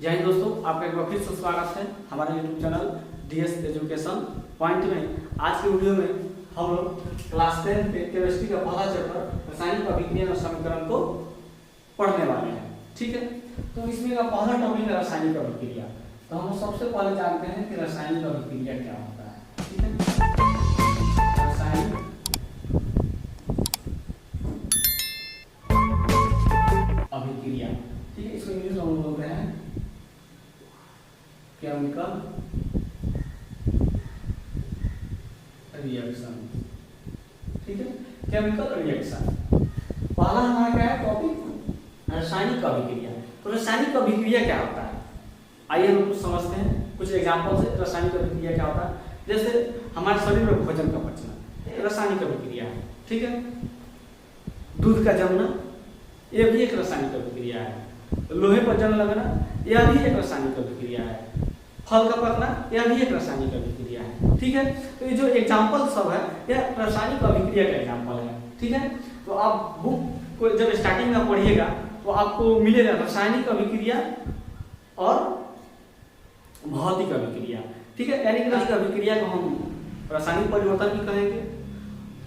जय हिंद दोस्तों, आपका एक बार फिर से स्वागत है हमारे YouTube channel DS education point में। आज के वीडियो में हम लोग क्लास 10 के केमिस्ट्री का पहला चैप्टर रासायनिक अभिक्रिया और समीकरण को पढ़ने वाले हैं। ठीक है, तो इसमें का पहला टॉपिक है रासायनिक अभिक्रिया। तो हम सबसे पहले जानते हैं कि रासायनिक अभिक्रिया क्या होता है। ठीक है, रासायनिक अभिक्रिया, ठीक है, इसको इंग्लिश में हम बोलते हैं केमिकल रिएक्शन। ठीक है, केमिकल रिएक्शन पहला हमारा क्या है टॉपिक, रासायनिक अभिक्रिया। तो रासायनिक अभिक्रिया क्या होता है, आइए हम कुछ समझते हैं कुछ एग्जांपल से। रासायनिक अभिक्रिया क्या होता है, जैसे हमारे शरीर में भोजन का पचना रासायनिक अभिक्रिया है। ठीक है, दूध का जमना यह भी एक रासायनिक अभिक्रिया है। लोहे पर जंग लगना यह भी एक रासायनिक अभिक्रिया है। फल का पकना यह भी एक रासायनिक अभिक्रिया है। ठीक है, तो ये जो एग्जाम्पल सब है यह रासायनिक अभिक्रिया का एग्जाम्पल है। ठीक है, तो आप बुक को जब स्टार्टिंग में पढ़िएगा तो आपको मिलेगा रासायनिक अभिक्रिया और भौतिक अभिक्रिया। ठीक है, यानी कि रासायनिक अभिक्रिया को हम रासायनिक परिवर्तन भी कहेंगे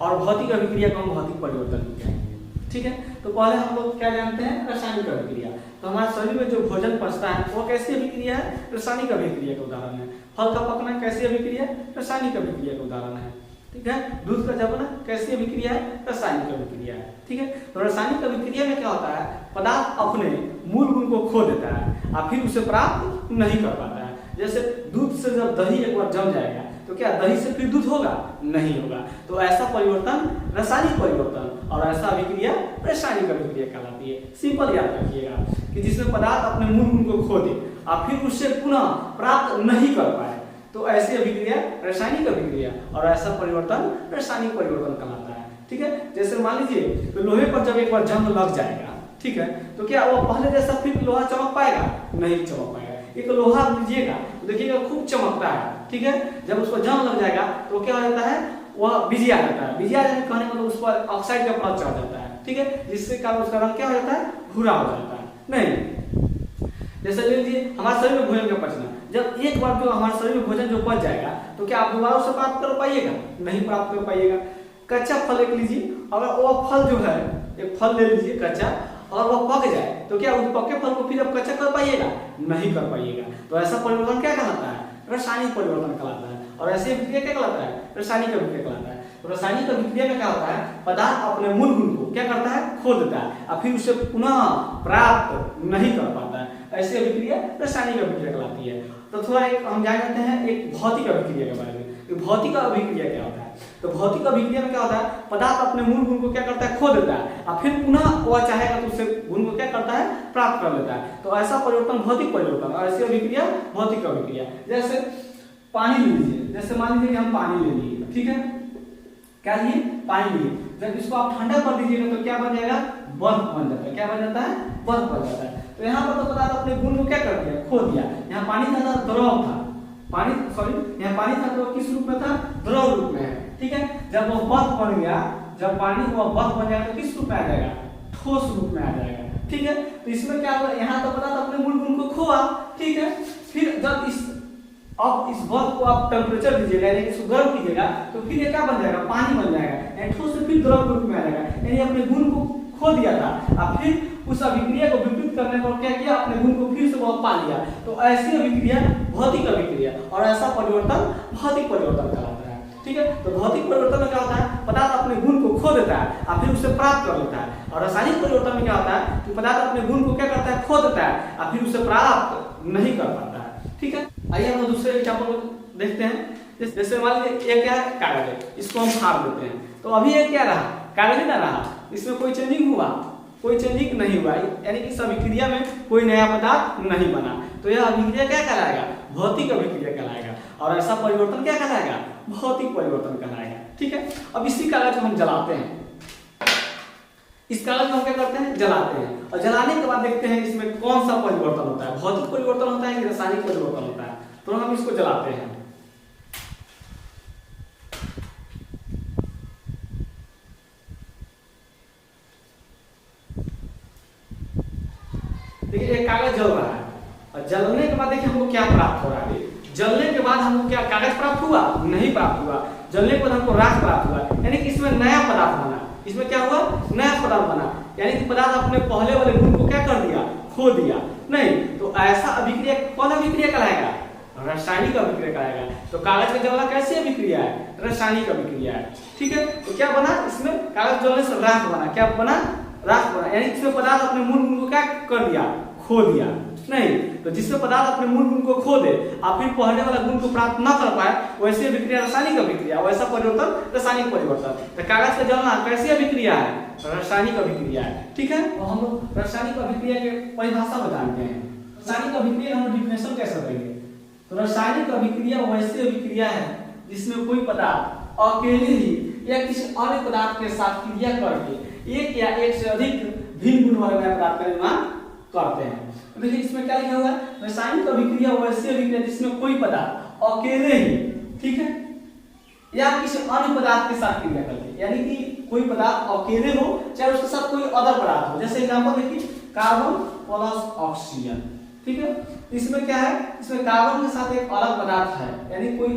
और भौतिक अभिक्रिया को हम भौतिक परिवर्तन भी कहेंगे। ठीक है, तो पहले हम लोग क्या जानते हैं, रासायनिक अभिक्रिया। तो हमारे शरीर में जो भोजन पचता है वो कैसी अभिक्रिया है, रासायनिक अभिक्रिया का उदाहरण है। फल का पकना कैसी अभिक्रिया है, रासायनिक अभिक्रिया का उदाहरण है। ठीक है, दूध का जमना कैसी अभिक्रिया है, रासायनिक अभिक्रिया है। ठीक है, तो रासायनिक अभिक्रिया में क्या होता है, पदार्थ अपने मूल गुण को खो देता है और फिर उसे प्राप्त नहीं कर पाता है। जैसे दूध से जब दही एक बार जम जाएगा तो क्या दही से फिर दूध होगा, नहीं होगा। तो ऐसा परिवर्तन रासायनिक परिवर्तन और ऐसा अभिक्रिया रासायनिक अभिक्रिया कहलाती है। सिंपल याद रखिएगा कि जिसमें पदार्थ अपने मूल गुण को खो दे और फिर उससे पुनः प्राप्त नहीं कर पाए तो ऐसी अभिक्रिया रासायनिक अभिक्रिया और ऐसा परिवर्तन रासायनिक परिवर्तन कहलाता है। ठीक है, जैसे मान लीजिए तो लोहे पर जब एक बार जंग लग जाएगा, ठीक है, तो क्या वो पहले जैसा फिर लोहा चमक पाएगा, नहीं चमक पाएगा। एक लोहा लीजिएगा तो देखिएगा खूब चमकता है। ठीक है, जब उसको जंग लग जाएगा तो क्या हो जाता है, वह बिजिया जाता है। बिजिया जाने कहने मतलब उस पर ऑक्साइड का परत चढ़ जाता है। ठीक है, जिससे कारण उसका रंग क्या हो जाता है, भूरा हो जाता है। नहीं, जैसे ले लीजिए हमारे शरीर में भोजन का पचना, जब एक बार जो हमारे शरीर में भोजन जो पच जाएगा तो क्या आप दोबारा उसे प्राप्त कर पाइएगा, नहीं प्राप्त कर पाइएगा। कच्चा फल एक लीजिए, अगर वो फल जो है, एक फल ले लीजिए कच्चा, और वह पक जाए तो क्या उस पके फल को फिर आप कच्चा कर पाइएगा, नहीं कर पाइएगा। तो ऐसा परिवर्तन क्या कहलाता है, रासायनिक परिवर्तन कहलाता है। और ऐसी अभिक्रिया क्या कहलाता है, रासायनिक अभिक्रिया कहलाता है। तो रासायनिक अभिक्रिया में क्या होता है, पदार्थ अपने मूल गुण को क्या करता है, खो देता है और फिर उसे पुनः प्राप्त नहीं कर पाता है। ऐसी अभिक्रिया रासायनिक अभिक्रिया कहलाती है। तो थोड़ा एक हम जानते हैं एक भौतिक अभिक्रिया के बारे में। भौतिक अभिक्रिया क्या होता है, तो भौतिक अभिक्रिया में क्या होता है, पदार्थ अपने मूल गुण को क्या करता है, खो देता है और फिर पुनः वह चाहेगा तो उससे गुण को क्या करता है, प्राप्त कर लेता है। तो ऐसा परिवर्तन भौतिक परिवर्तन और ऐसी अभिक्रिया भौतिक अभिक्रिया। जैसे पानी लीजिए, जैसे मान लीजिए कि हम पानी ले लिए, ठीक है, क्या लिए, पानी लिए। जब इसको आप ठंडा कर दीजिएगा तो क्या बन जाएगा, बर्फ बन जाता है। क्या बन जाता है, बर्फ बन जाता है। तो यहाँ पर तो पदार्थ अपने गुण को क्या कर दिया, खो दिया। यहाँ पानी था, द्रव था, पानी सॉरी यहाँ पानी था तो किस रूप में था, द्रव रूप में है। ठीक है, जब वो बर्फ बन गया, जब पानी हुआ बर्फ बन जाएगा तो किस रूप में आ जाएगा, ठोस रूप में आ जाएगा। ठीक है, तो इसमें क्या हुआ, यहाँ तो पदार्थ अपने मूल गुण को खोआ। ठीक है, फिर जब अब इस बर्फ को आप टेम्परेचर दीजिएगा यानी इसको गर्म कीजिएगा तो फिर ये क्या बन जाएगा, पानी बन जाएगा। यानी ठोस से फिर द्रव रूप में आ जाएगा, यानी अपने गुण को खो दिया था और फिर उस अभिक्रिया को विपरीत करने पर क्या किया, अपने गुण को फिर से बहुत पा लिया। तो ऐसी अभिक्रिया भौतिक अभिक्रिया और ऐसा परिवर्तन भौतिक परिवर्तन कहलाता है। ठीक है, तो भौतिक परिवर्तन में क्या होता है, पदार्थ अपने गुण को खो देता है और फिर उसे प्राप्त कर लेता है। और रासायनिक परिवर्तन में क्या होता है कि पदार्थ अपने गुण को क्या करता है, खो देता है और फिर उसे प्राप्त नहीं कर पाता है। ठीक है, आइए हम दूसरे एग्जांपल को देखते हैं। जैसे मान लीजिए एक क्या है, कागज है, इसको हम फाड़ देते हैं तो अभी ये क्या रहा, कागज ही ना रहा, इसमें कोई चेंजिंग हुआ, कोई चेंजिंग नहीं हुआ, यानी कि इस अभिक्रिया में कोई नया पदार्थ नहीं बना। तो यह अभिक्रिया क्या कहलाएगा, भौतिक अभिक्रिया कहलाएगा। और ऐसा परिवर्तन क्या कहलाएगा, भौतिक परिवर्तन कहलाएगा। ठीक है, अब इसी कागज को हम जलाते हैं, इस कागज को हम क्या करते हैं, जलाते हैं और जलाने के बाद देखते हैं इसमें कौन सा परिवर्तन होता है, भौतिक परिवर्तन होता है कि रासायनिक परिवर्तन होता है। तो हम इसको जलाते हैं, देखिए एक कागज जल रहा है और जलने के बाद देखिए हमको क्या प्राप्त हो रहा है। जलने के बाद हमको क्या कागज प्राप्त हुआ? नहीं प्राप्त हुआ। जलने के बाद हमको राख प्राप्त हुआ, यानी कि इसमें नया पदार्थ बना। इसमें क्या हुआ? नया पदार्थ बना, यानी कि पदार्थ अपने पहले वाले गुण को क्या कर दिया? खो दिया। नहीं तो ऐसा अभिक्रिया कौन अभिक्रिया कहलाएगा? रासायनिक अभिक्रिया कहलाएगा। तो कागज का जलना कैसी अभिक्रिया है? रासायनिक अभिक्रिया है। ठीक है, तो क्या बना? इसमें कागज जलने से राख बना। क्या बना? राख बना, यानी इसमें पदार्थ अपने मूल गुण को क्या कर दिया? खो दिया। नहीं तो जिसमें पदार्थ अपने मूल गुण को खो दे और फिर पहले वाला गुण को प्राप्त न कर पाए, वैसी अभिक्रिया रासायनिक अभिक्रिया, वैसा परिवर्तन रासायनिक परिवर्तन। तो कागज का जलना कैसी अभिक्रिया है? रासायनिक अभिक्रिया है। ठीक है, तो हम लोग रासायनिक अभिक्रिया के परिभाषा को जानते हैं। रासायनिक अभिक्रिया हम डिफिनेशन कैसे देंगे? तो रासायनिक अभिक्रिया वैसी अभिक्रिया है जिसमें कोई पदार्थ अकेले ही या किसी अन्य पदार्थ के साथ क्रिया करके एक या एक से अधिक भिन्न गुण वाले पदार्थ का निर्माण करते हैं। तो देखिए इसमें क्या लिखा हुआ है? रासायनिक अभिक्रिया वैसी अभिक्रिया जिसमें कोई पदार्थ अकेले ही, ठीक है, या किसी अन्य पदार्थ के साथ क्रिया करते हैं, यानी कि कोई पदार्थ अकेले हो चाहे उसके साथ कोई अदर पदार्थ हो। जैसे एग्जांपल देखिए कार्बन प्लस ऑक्सीजन। ठीक है, इसमें क्या है? इसमें कार्बन के साथ एक अलग पदार्थ है, यानी कोई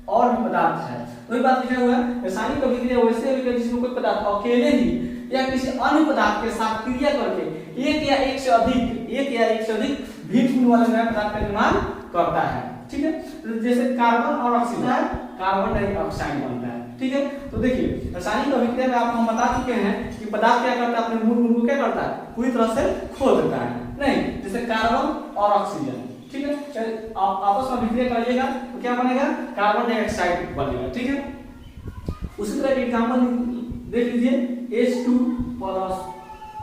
और भी पदार्थ है। वही बात लिखा हुआ है रासायनिक अभिक्रिया वैसे अभिक्रिया जिसमें कोई पदार्थ अकेले ही या किसी अन्य पदार्थ के साथ क्रिया करके एक या एक से अधिक भिन्न गुण वाले नए पदार्थ का निर्माण करता है। ठीक है, तो जैसे कार्बन और ऑक्सीजन, कार्बन डाइऑक्साइड बनता है। ठीक है, तो देखिए रासायनिक अभिक्रिया में आपको हम बता चुके हैं कि पदार्थ क्या करता है? अपने मूल गुण को क्या करता है? पूरी तरह से खो देता है। नहीं जैसे कार्बन और ऑक्सीजन, ठीक है, आप आपस में अभिक्रिया करिएगा तो क्या बनेगा? कार्बन डाइऑक्साइड बनेगा। ठीक है, उसी तरह एग्जांपल देख लीजिए H2 प्लस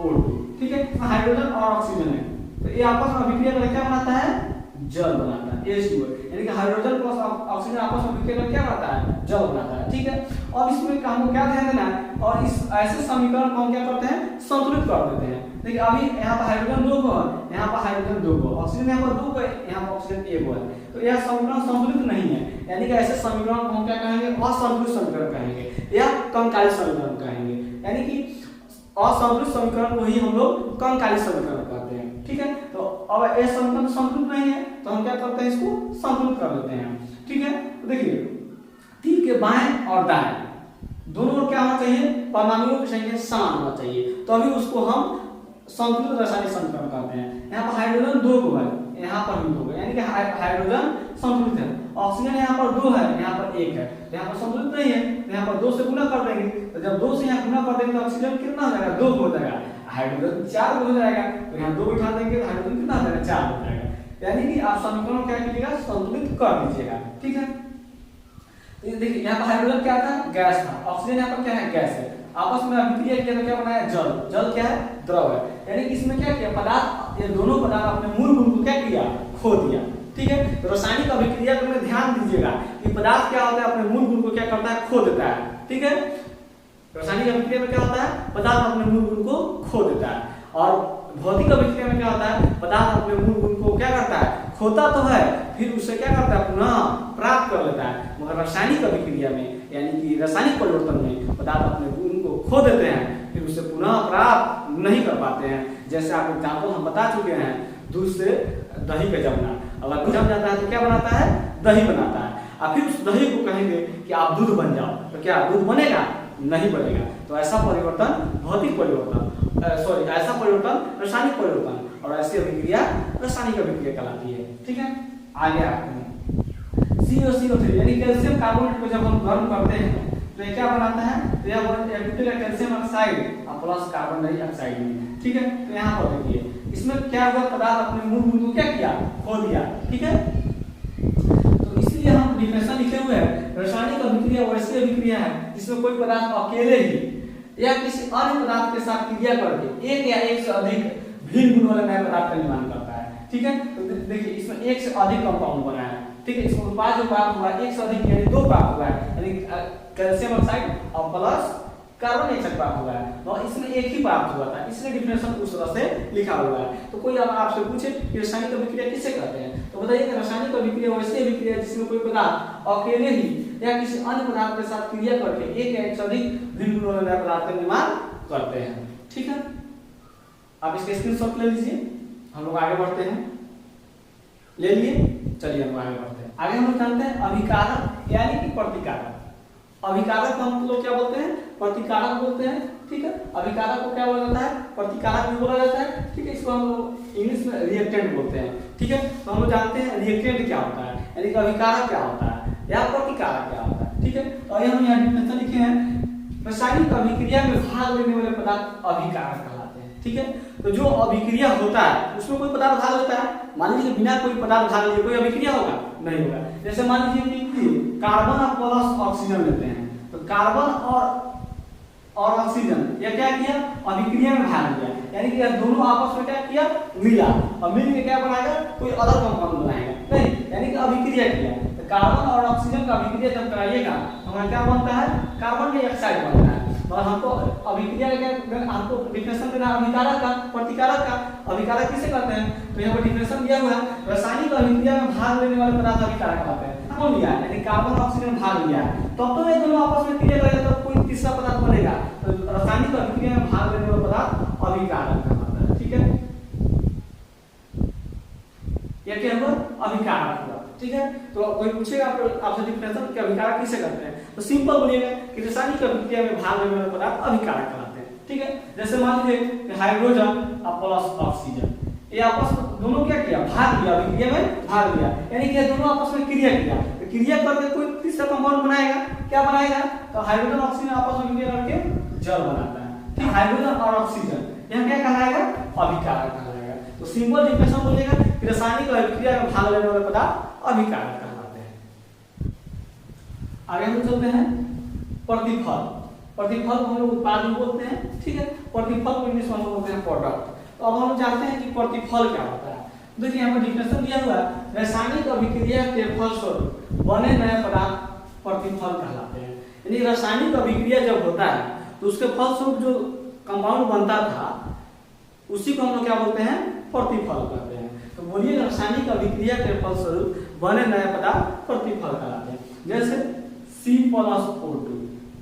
O2। ठीक है, हाइड्रोजन और ऑक्सीजन है तो ये आपस में अभिक्रिया करके क्या बनाता है? जल बनाता है, H2O, यानी कि हाइड्रोजन प्लस ऑक्सीजन आपस में अभिक्रिया करके क्या बनाता है? जल बनाता है। ठीक है, और इसमें हमको क्या ध्यान देना है? और इस ऐसे समीकरण को हम क्या करते हैं? संतुलित कर देते हैं। देखिए अभी यहाँ पर हाइड्रोजन 2 को है, यहाँ पर हाइड्रोजन 2 को, ऑक्सीजन यहाँ पर 2 को है, यहाँ पर ऑक्सीजन 1 को है, तो यह समीकरण संतुलित नहीं है। यानी कि ऐसे समीकरण को हम क्या कहेंगे? असंतुलित समीकरण कहेंगे या कंकाली समीकरण कहेंगे। यानी कि असंतुलित समीकरण को ही हम लोग कंकाली समीकरण कहते हैं। ठीक है, तो अब यह समीकरण संतुलित नहीं है तो हम क्या करते हैं? इसको संतुलित कर देते हैं। ठीक है, तो देखिए तीर के बाएं और दाएं दोनों ओर क्या होना चाहिए? परमाणुओं की संख्या समान होना चाहिए, तो अभी उसको हम संतुलित रासायनिक समीकरण कहते हैं। यहाँ पर हाइड्रोजन 2 को है, यहाँ पर भी 2 है, यानी कि हाइड्रोजन संतुलित है। ऑक्सीजन यहाँ पर 2 है, यहाँ पर 1 है, यहाँ पर संतुलित नहीं है तो यहाँ पर 2 से गुना कर देंगे। तो जब 2 से यहाँ गुना कर देंगे तो ऑक्सीजन कितना हो जाएगा? 2 हो जाएगा। हाइड्रोजन 4 हो जाएगा, तो यहाँ 2 बिठा देंगे तो हाइड्रोजन कितना हो जाएगा? 4 हो जाएगा। यानी कि आप समीकरण क्या कीजिएगा? संतुलित कर दीजिएगा। ठीक है, तो देखिए यहाँ पर हाइड्रोजन क्या था? गैस था। ऑक्सीजन यहाँ पर क्या है? गैस है। आपस में अभिक्रिया किया तो क्या बनाया? जल। जल क्या है? द्रव है। यानी कि इसमें क्या किया? पदार्थ, ये दोनों पदार्थ अपने मूल गुण को क्या किया? खो दिया। ठीक है, तो रासायनिक अभिक्रिया में ध्यान दीजिएगा कि पदार्थ क्या होता है? अपने मूल गुण को क्या करता है? खो देता है। ठीक है, रासायनिक अभिक्रिया में क्या होता है? पदार्थ अपने मूल गुण को खो देता है। और भौतिक अभिक्रिया में क्या होता है? पदार्थ अपने मूल गुण को क्या करता है? खोता तो है, फिर उसे क्या करता है? पुनः प्राप्त कर लेता है। मगर रासायनिक अभिक्रिया में यानी कि रासायनिक परिवर्तन में पदार्थ अपने गुण को खो देते हैं, फिर उसे पुनः प्राप्त नहीं कर पाते हैं। जैसे आप एग्जाम्पल हम बता चुके हैं, दूध से दही का जमना। अगर दूध जम जाता है तो क्या बनाता है? दही बनाता है। और फिर उस दही को कहेंगे कि आप दूध बन जाओ, तो क्या दूध बनेगा? नहीं बनेगा। तो ऐसा परिवर्तन भौतिक परिवर्तन, ऐसा परिवर्तन रासायनिक परिवर्तन, और ऐसी अभिक्रिया रासायनिक अभिक्रिया कहलाती है। ठीक है, आगे आते हैं COCO3 यानी कैल्शियम कार्बोनेट को जब हम गर्म करते हैं तो ये क्या बनाता है? तो यह बनता है कैल्शियम ऑक्साइड और प्लस कार्बन डाइऑक्साइड में। ठीक है, तो यहाँ पर देखिए इसमें क्या हुआ? पदार्थ अपने मूल गुण को क्या किया? खो दिया। ठीक है, तो इसलिए हम डिफिनेशन लिखे हुए हैं रासायनिक अभिक्रिया वैसी अभिक्रिया है जिसमें कोई पदार्थ अकेले ही या किसी अन्य पदार्थ के साथ क्रिया करके एक या एक से अधिक भिन्न गुण वाले नए पदार्थ का निर्माण करता है। ठीक है, तो देखिए इसमें एक से अधिक कंपाउंड बना है। ठीक है, इसमें उत्पाद जो प्राप्त हुआ है एक से अधिक यानी 2 प्राप्त हुआ है, यानी कैल्शियम ऑक्साइड और प्लस कार्बन डाइऑक्साइड प्राप्त हुआ है, और इसमें एक ही प्राप्त हुआ था, इसलिए डिफिनेशन उस तरह से लिखा हुआ है। तो कोई अब आपसे पूछे कि रासायनिक अभिक्रिया किसे कहते हैं, तो बताइए रासायनिक अभिक्रिया वैसी अभिक्रिया जिसमें कोई पदार्थ अकेले ही या किसी अन्य पदार्थ के साथ क्रिया करके एक या एक से अधिक भिन्न गुण वाले पदार्थ का निर्माण करते हैं। ठीक है, आप इसके स्क्रीनशॉट ले लीजिए, हम लोग आगे बढ़ते हैं। ले लिए। चलिए हम आगे बढ़ते हैं। आगे हम लोग जानते हैं अभिकारक यानी कि प्रतिकारक। अभिकारक हम लोग क्या बोलते हैं, प्रतिकारक बोलते हैं, ठीक है। अभिकारक को क्या बोला जाता है, प्रतिकारक भी बोला जाता है, ठीक है। इसको हम लोग इंग्लिश में रिएक्टेंट बोलते हैं, ठीक है। तो हम लोग जानते हैं रिएक्टेंट क्या होता है, यानी कि अभिकारक क्या होता है या प्रतिकारक क्या होता है, ठीक है। और ये हम यहाँ डिफिनेशन लिखे हैं, रासायनिक अभिक्रिया में भाग लेने वाले पदार्थ अभिकारक कहलाते हैं, ठीक है। तो जो अभिक्रिया होता है उसमें कोई पदार्थ भाग लेता है, मान लीजिए बिना कोई पदार्थ भाग लिए कोई अभिक्रिया होगा, नहीं होगा। जैसे मान लीजिए कि कार्बन और प्लस ऑक्सीजन लेते हैं, तो कार्बन और ऑक्सीजन ये क्या किया, अभिक्रिया में भाग लिया, यानी कि दोनों आपस में क्या किया, मिला, और मिल के क्या बनाएगा, कोई अलग कंपाउंड बनाएगा, नहीं, यानी कि अभिक्रिया किया। तो कार्बन और ऑक्सीजन का अभिक्रिया जब कराइएगा तो हमारा क्या बनता है, कार्बन डाइऑक्साइड बनता है। और हमको अभिक्रिया क्या, हमको डिफिनेशन देना अभिकारक का, प्रतिकारक का। अभिकारक किसे कहते हैं, तो यहाँ पर डिफिनेशन दिया हुआ है, रासायनिक अभिक्रिया में भाग लेने वाले पदार्थ अभिकारक कहलाते हैं। कौन लिया, यानी कार्बन ऑक्सीजन भाग लिया, तब तो ये दोनों आपस में क्रिया करेगा तो कोई तीसरा पदार्थ बनेगा, तो रासायनिक अभिक्रिया में भाग लेने वाला पदार्थ अभिकारक कहलाता है, ठीक है। यह क्या हुआ, अभिकारक हुआ, ठीक है। तो कोई पूछेगा आपसे डिफिनेशन कि अभिकारक किसे कहते हैं, तो सिंपल बोलिएगा कि रासायनिक अभिक्रिया में भाग लेने वाले पदार्थ अभिकारक कहलाते हैं, ठीक है। जैसे मान लीजिए हाइड्रोजन और प्लस ऑक्सीजन, ये आपस में दोनों क्या किया, भाग लिया, अभिक्रिया में भाग लिया, यानी कि दोनों आपस में क्रिया किया। तो क्रिया करके कोई तीसरा कंपाउंड बनाएगा, क्या बनाएगा, तो हाइड्रोजन ऑक्सीजन आपस में क्रिया करके जल बनाता है, ठीक। हाइड्रोजन और ऑक्सीजन यह क्या कहलाएगा, अभिकारक कहलाएगा। तो सिंपल डिफिनेशन बोलिएगा कि रासायनिक अभिक्रिया में भाग लेने वाले पदार्थ अभिकारक कहलाते हैं। आगे हम चलते हैं प्रतिफल। प्रतिफल को हम लोग उत्पाद भी बोलते हैं, ठीक है। प्रतिफल को इंग्लिश में हम लोग बोलते हैं प्रोडक्ट। तो अब हम जानते हैं कि प्रतिफल क्या होता है। देखिए यहाँ पर डिफिनेशन दिया हुआ है, रासायनिक अभिक्रिया के फलस्वरूप बने नए पदार्थ प्रतिफल कहलाते हैं। यानी रासायनिक अभिक्रिया जब होता है तो उसके फलस्वरूप जो कंपाउंड बनता था उसी को हम लोग क्या बोलते हैं, प्रतिफल कहते हैं। तो बोलिए रासायनिक अभिक्रिया के फलस्वरूप बने नए पदार्थ प्रतिफल कहलाते हैं। जैसे C+O2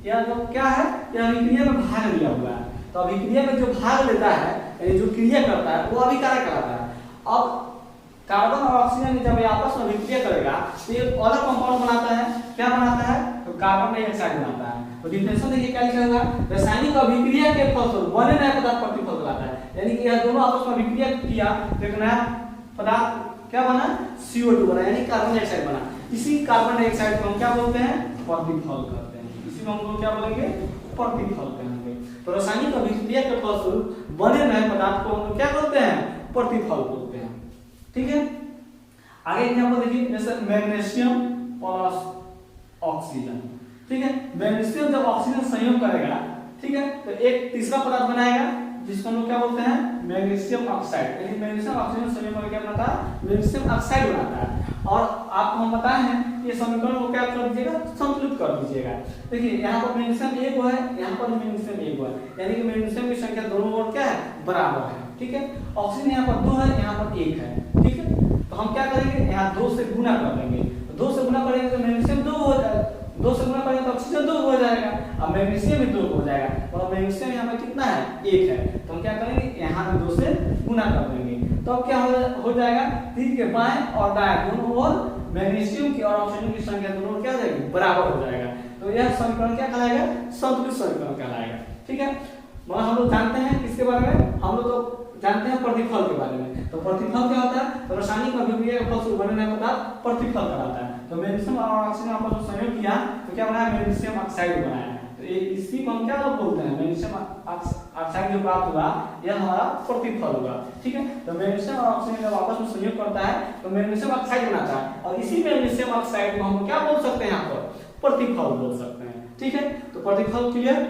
या जो क्या है, यह अभिक्रिया में भाग लिया हुआ है, तो अभिक्रिया में जो भाग लेता है यानी जो क्रिया करता है वो अभिकारक कहलाता है। अब कार्बन और ऑक्सीजन जब आपस में अभिक्रिया करेगा तो ये अलग कंपाउंड बनाता है, क्या बनाता है, तो कार्बन डाइऑक्साइड बनाता है। तो डिफिनेशन देखिए क्या लिखा हुआ है, रासायनिक अभिक्रिया के फलस्वरूप बने नए पदार्थ प्रतिफल कहलाता है। यानी कि यह दोनों आपस में अभिक्रिया किया तो एक नया पदार्थ क्या बना, CO2 बना, यानी कार्बन डाइऑक्साइड बना। इसी कार्बन डाइऑक्साइड को हम क्या बोलते हैं, प्रतिफल कहते हैं। इसी को हम लोग क्या बोलेंगे, प्रतिफल कहेंगे। तो रासायनिक अभिक्रिया के फलस्वरूप बने नए पदार्थ को हम लोग क्या बोलते हैं, प्रतिफल बोलते हैं, ठीक है। आगे एग्जांपल देखिए, जैसे मैग्नीशियम प्लस ऑक्सीजन, ठीक है। मैग्नीशियम जब ऑक्सीजन संयोग करेगा, ठीक है, तो एक तीसरा पदार्थ बनाएगा जिसको हम लोग क्या बोलते हैं, मैग्नीशियम ऑक्साइड। यानी मैग्नीशियम ऑक्सीजन संयोग करके क्या बनाता है, मैग्नीशियम ऑक्साइड बनाता है। और आपको हम बताए हैं कि ये समीकरण को क्या कर दीजिएगा, संतुलित कर दीजिएगा। देखिए यहाँ पर मैग्नीशियम एक है, यहाँ पर मैग्नीशियम एक है, यानी कि मैग्नीशियम की संख्या दोनों ओर क्या है, बराबर है, ठीक है। ऑक्सीजन यहाँ पर 2 है, यहाँ पर 1 है, ठीक है। तो हम क्या करेंगे, यहाँ 2 से गुना कर देंगे, 2 से गुना करेंगे तो मैग्नीशियम 2 हो जाएगा, 2 से गुना करेंगे तो ऑक्सीजन 2 हो जाएगा, अब मैग्नीशियम भी 2 हो जाएगा। और मैग्नीशियम यहाँ पर कितना है, 1 है, तो हम क्या करेंगे, यहाँ पे 2 से गुना कर देंगे। तो अब क्या हो जाएगा, 3 के बाएं और दाएं दोनों ओर मैग्नीशियम की और ऑक्सीजन की संख्या दोनों क्या हो जाएगी, बराबर हो जाएगा। तो यह समीकरण क्या कहलाएगा, संतुलित समीकरण कहलाएगा, ठीक है। मतलब हम लोग जानते हैं किसके बारे में, हम लोग तो जानते हैं प्रतिफल के बारे में। तो प्रतिफल क्या होता है, तो रासायनिक अभिक्रिया के फलस्वरूप बने नए पदार्थ प्रतिफल कहलाता है। तो मैग्नीशियम और ऑक्सीजन आपस में संयोग किया तो क्या बनाया, मैग्नीशियम ऑक्साइड बनाया। तो इसी को हम क्या बोलते हैं, मैग्नीशियम ऑक्साइड जो प्राप्त हुआ यह हमारा प्रतिफल हुआ, ठीक है। तो मैग्नीशियम और ऑक्सीजन जब आपस में संयोग करता है तो मैग्नीशियम ऑक्साइड बनाता है, और इसी मैग्नीशियम ऑक्साइड को हम क्या बोल सकते हैं, यहाँ पर प्रतिफल बोल सकते हैं, ठीक है। तो प्रतिफल क्लियर।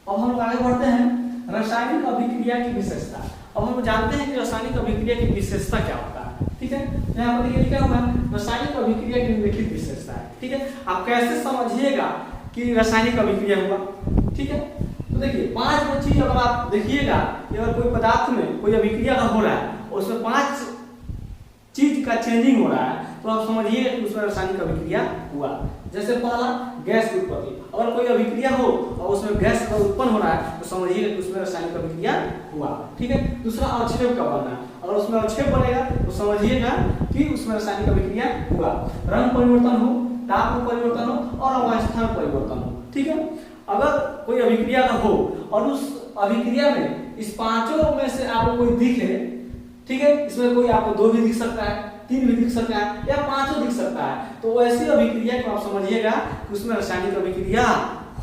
अब हम आगे बढ़ते हैं, रासायनिक अभिक्रिया की विशेषता। अब हम जानते हैं कि रासायनिक अभिक्रिया की विशेषता क्या होता है, ठीक है। यहाँ पर ये लिखा हुआ है, रासायनिक अभिक्रिया की निम्नलिखित विशेषता है, ठीक है। आप कैसे समझिएगा कि रासायनिक अभिक्रिया हुआ, ठीक है। तो देखिए 5 चीज अगर आप देखिएगा कि अगर कोई पदार्थ में कोई अभिक्रिया हो रहा है, उसमें 5 चीज का चेंजिंग हो रहा है, तो आप समझिए कि उसमें रासायनिक अभिक्रिया हुआ। जैसे पहला गैस की उत्पत्ति, अगर कोई अभिक्रिया हो और उसमें गैस उत्पन्न हो रहा है तो समझिए कि उसमें रासायनिक अभिक्रिया हुआ। ठीक है। दूसरा अवक्षेप का बनना, अगर उसमें अवक्षेप बनेगा तो समझिएगा कि उसमें रासायनिक अभिक्रिया हुआ। रंग परिवर्तन हो, ताप में परिवर्तन हो और अवस्था में परिवर्तन हो। ठीक है। अगर कोई अभिक्रिया हो और उस अभिक्रिया में इस पांचों में से आपको कोई दिखे, ठीक है, इसमें कोई आपको 2 भी दिख सकता है, 3 भी दिख सकता है या 5 दिख सकता है, तो ऐसी अभिक्रिया को आप समझिएगा कि उसमें रासायनिक अभिक्रिया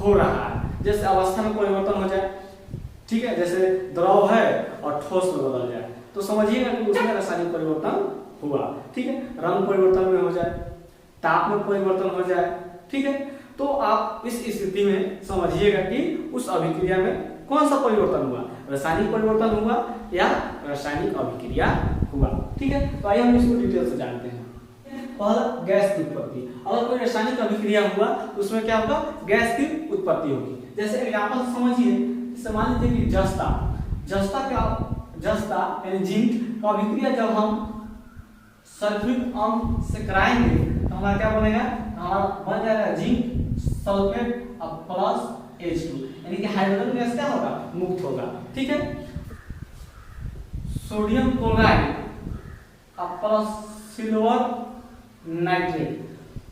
हो रहा है। जैसे अवस्था में परिवर्तन हो जाए, ठीक है, जैसे द्रव है और ठोस में बदल जाए, तो समझिएगा कि उसमें रासायनिक परिवर्तन हुआ। ठीक है। रंग परिवर्तन में हो जाए, ताप में परिवर्तन हो जाए, ठीक है, तो आप इस स्थिति में समझिएगा कि उस अभिक्रिया में कौन सा परिवर्तन हुआ, रासायनिक परिवर्तन हुआ या रासायनिक अभिक्रिया हुआ। ठीक है। तो आइए हम इसको डिटेल से जानते हैं। पहला गैस की उत्पत्ति, अगर कोई रासायनिक अभिक्रिया हुआ तो उसमें क्या होगा, गैस की उत्पत्ति होगी। जैसे एग्जांपल समझिए, मान लीजिए कि जस्ता यानी जिंक का अभिक्रिया जब हम सल्फ्यूरिक अम्ल से कराएंगे तो हमारा क्या बनेगा, हमारा बन जाएगा जिंक सल्फेट प्लस H2, यानी कि हाइड्रोजन गैस क्या होगा, मुक्त होगा। ठीक है। Sodium chloride plus silver nitrate,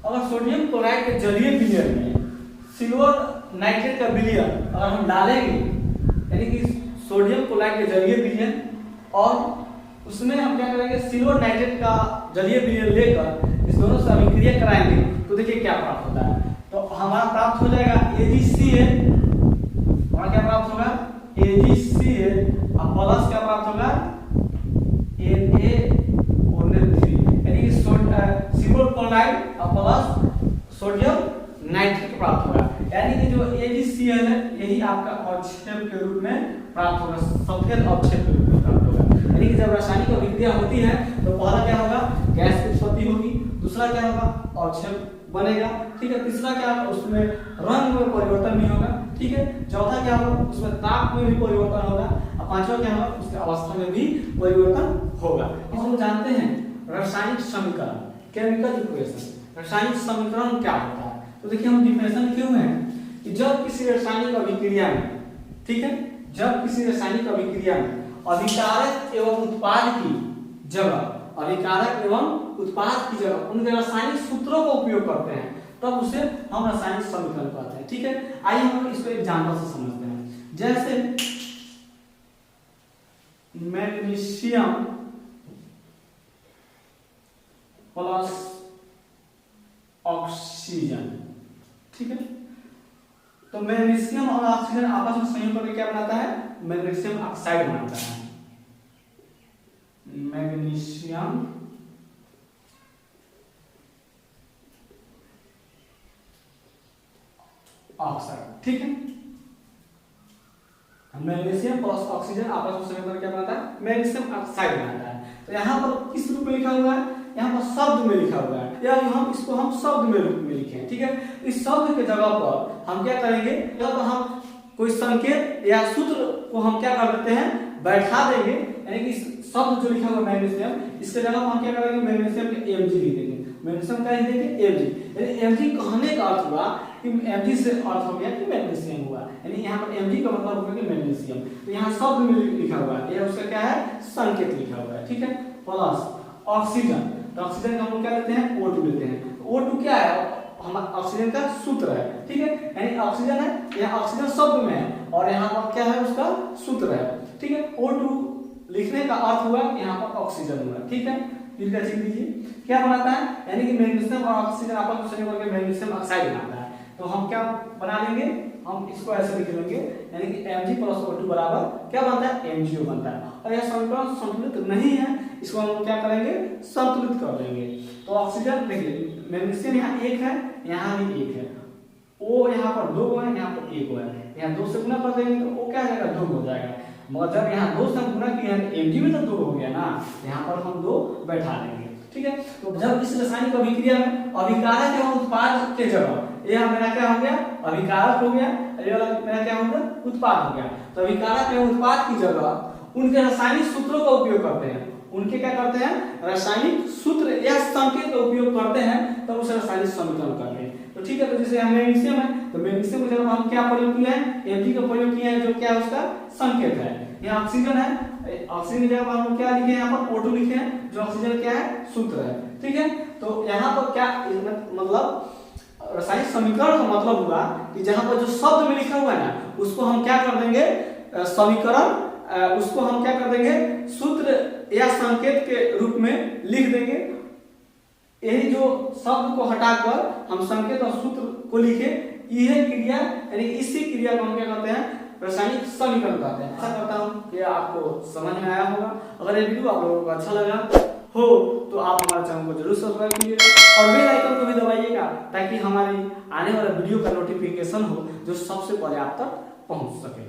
अगर सोडियम क्लोराइड के जलीय विलयन में सिल्वर नाइट्रेट का विलयन अगर हम डालेंगे, यानी कि सोडियम क्लोराइड के जलीय विलयन और उसमें हम क्या करेंगे, सिल्वर नाइट्रेट का जलीय विलयन लेकर इस दोनों से अभिक्रिया कराएंगे तो देखिए क्या प्राप्त होता है। तो हमारा प्राप्त हो जाएगा AgCl, हमारा क्या प्राप्त होगा, AgCl और प्लस क्या प्राप्त होगा, Na3, यानी कि सिल्वर क्लोराइड और प्लस सोडियम नाइट्रेट प्राप्त होगा। यानी कि जो AgCl है यही आपका अवक्षेप के रूप में प्राप्त होगा, सफेद अवक्षेप के रूप में प्राप्त होगा। यानी कि जब रासायनिक अभिक्रिया होती है तो पहला क्या होगा, गैस की उत्पत्ति होगी, दूसरा क्या होगा, अवक्षेप बनेगा। ठीक है। तीसरा क्या होगा, उसमें रंग में परिवर्तन भी होगा। ठीक है। चौथा क्या होगा, उसमें ताप में भी परिवर्तन होगा और पांचवा क्या होगा, उसके अवस्था में भी परिवर्तन होगा। हम जानते हैं रासायनिक समीकरण, केमिकल इक्वेशन, रासायनिक समीकरण क्या होता है। तो देखिए हम डिफिनेशन लिखे हुए हैं कि जब किसी रासायनिक अभिक्रिया में, ठीक है, जब किसी रासायनिक अभिक्रिया में अभिकारक एवं उत्पाद की जगह, अभिकारक एवं उत्पाद की जगह उनके रासायनिक सूत्रों का उपयोग करते हैं तब उसे हम रासायनिक समीकरण कहते हैं। ठीक है। आइए हम इसको एग्जांपल से समझते हैं। जैसे मैग्नीशियम प्लस ऑक्सीजन, ठीक है, तो मैग्नीशियम और ऑक्सीजन आपस में संयोग करके क्या बनाता है, मैग्नीशियम ऑक्साइड बनाता है, मैग्नीशियम ऑक्साइड। ठीक है। मैग्नीशियम प्लस ऑक्सीजन आपस में संयोग करके क्या बनाता है, मैग्नीशियम ऑक्साइड बनाता है। तो यहाँ पर किस रूप में लिखा हुआ है, यहाँ पर शब्द में लिखा हुआ है, या हम इसको हम शब्द में रूप में लिखें। ठीक है। इस शब्द के जगह पर हम क्या करेंगे, जब हम कोई संकेत या सूत्र को हम क्या कर देते हैं, बैठा देंगे, यानी कि शब्द जो लिखा हुआ मैग्नीशियम, इसके जगह हम क्या करेंगे, मैग्नीशियम के Mg लिख देंगे, मैग्नीशियम का लिख देंगे Mg, यानी Mg कहने का अर्थ हुआ कि Mg से अर्थ हो गया कि मैग्नीशियम हुआ, यानी यहाँ पर Mg का मतलब होगा कि मैग्नीशियम। तो यहाँ शब्द में लिखा हुआ है, यह उसका क्या है, संकेत लिखा हुआ है। ठीक है। प्लस ऑक्सीजन, तो ऑक्सीजन का हम क्या लेते हैं, O2 लेते हैं। O2 क्या है, हम ऑक्सीजन का सूत्र है। ठीक है। यानी ऑक्सीजन है, यहाँ ऑक्सीजन शब्द में है और यहाँ पर क्या है, उसका सूत्र है। ठीक है। O2 लिखने का अर्थ हुआ कि यहाँ पर ऑक्सीजन हुआ। ठीक है। लिख लीजिए क्या बनाता है, यानी कि मैग्नीशियम और ऑक्सीजन आपस में संयोग करके मैग्नीशियम ऑक्साइड बनाता है। तो हम क्या बना लेंगे, हम इसको ऐसे लिख लेंगे, यानी कि Mg प्लस O2 बराबर क्या बनता है, MgO बनता है। और यह समीकरण संतुलित नहीं है, इसको हम क्या करेंगे, संतुलित कर लेंगे। तो ऑक्सीजन देखिए, मैग्नीशियम यहाँ 1 है, यहाँ भी 1 है, O यहाँ पर 2 है, यहाँ पर 1 है, यहाँ 2 से गुना कर देंगे तो O क्या हो जाएगा, 2 हो जाएगा। मगर जब यहाँ 2 से गुना किया है Mg भी तो 2 हो गया ना, यहाँ पर हम 2 बैठा देंगे। ठीक है। तो जब इस रासायनिक अभिक्रिया में अभिकारक एवं उत्पाद के जगह, ये मेरा क्या हो गया, अभिकारक हो गया, ये वाला मेरा क्या हो गया, उत्पाद हो गया। तो अभिकारक एवं उत्पाद की जगह उनके रासायनिक सूत्रों का उपयोग करते हैं, उनके क्या करते हैं, रासायनिक सूत्र या संकेत का उपयोग करते हैं तब उसे रासायनिक समीकरण कहते हैं। तो ठीक है, तो जैसे हम मैग्नीशियम है तो मैग्नीशियम की जगह हम क्या प्रयोग किए हैं, Mg का प्रयोग किए हैं, जो क्या है उसका संकेत है। यहाँ ऑक्सीजन है, ऑक्सीजन की जगह हम क्या लिखे हैं, यहाँ पर O2 लिखे हैं, जो ऑक्सीजन क्या है, सूत्र है। ठीक है, तो यहाँ पर क्या मतलब रासायनिक समीकरण का मतलब हुआ कि जहां पर जो शब्द में लिखा हुआ है ना उसको हम क्या कर देंगे, समीकरण, उसको हम क्या कर देंगे, सूत्र या संकेत के रूप में लिख देंगे। यही जो शब्द को हटाकर हम संकेत और सूत्र को लिखे, यह क्रिया यानी इसी क्रिया को हम क्या कहते हैं, रासायनिक समीकरण कहते हैं। आशा करता हूं कि आपको समझ में आया होगा। अगर ये वीडियो आप लोगों को अच्छा लगा हो तो आप हमारे चैनल को जरूर सब्सक्राइब कीजिएगा और बेल आइकन को भी दबाइएगा ताकि हमारी आने वाला वीडियो का नोटिफिकेशन हो जो सबसे पहले आप तक पहुंच सके।